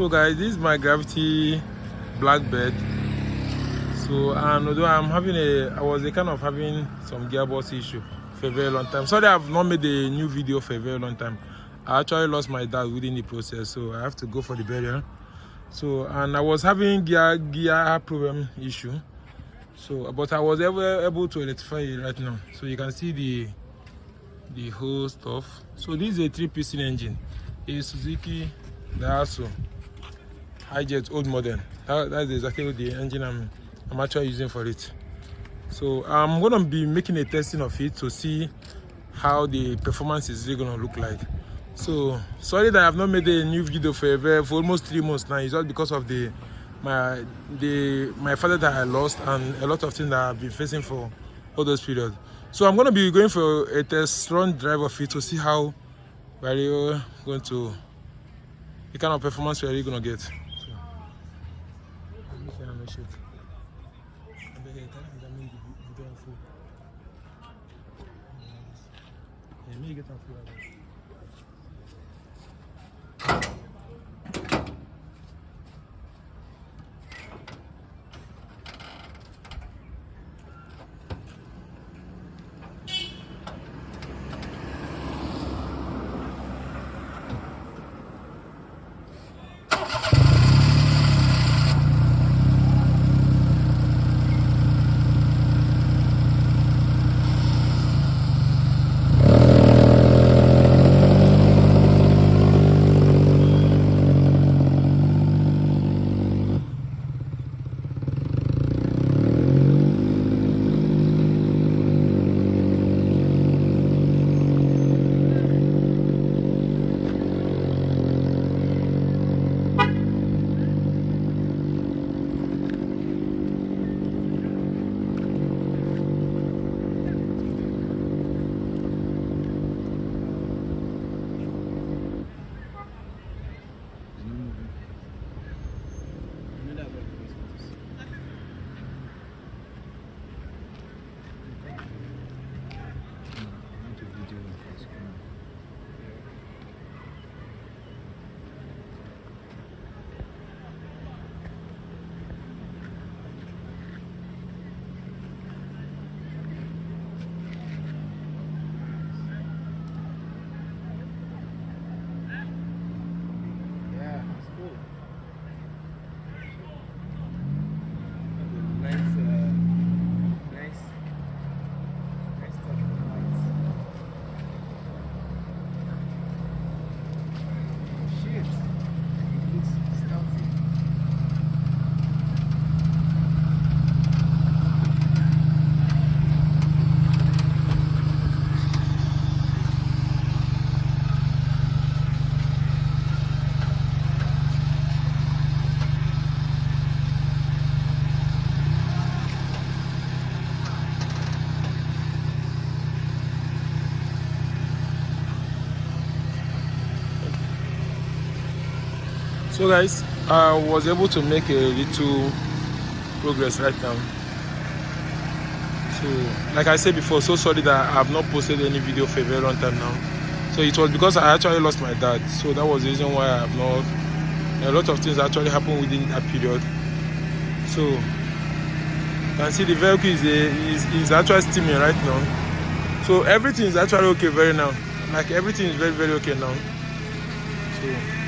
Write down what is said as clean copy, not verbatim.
So guys, this is my Gravity Blackbird. So, and although I was kind of having some gearbox issue for a very long time. Sorry, I've not made a new video for a very long time. I actually lost my dad within the process, so I have to go for the burial. So, and I was having gear problem issue. So, but I was able to electrify it right now. So you can see the whole stuff. So this is a 3-piston engine, a Suzuki Daihatsu Hijet old model. That's exactly the engine I'm actually using for it. So I'm gonna be making a testing of it to see how the performance is really gonna look like. So sorry that I have not made a new video for almost 3 months now. It's all because of my father that I lost and a lot of things that I've been facing for all those periods. So I'm gonna be going for a test run drive of it to see how we're going to, the kind of performance we're really gonna get. So, So guys, I was able to make a little progress right now. So like I said before, so sorry that I have not posted any video for a very long time now. So it was because I actually lost my dad. So that was the reason why I have not, a lot of things actually happened within that period. So you can see the vehicle is actually steaming right now. So everything is actually okay very now. Like everything is very, very okay now. So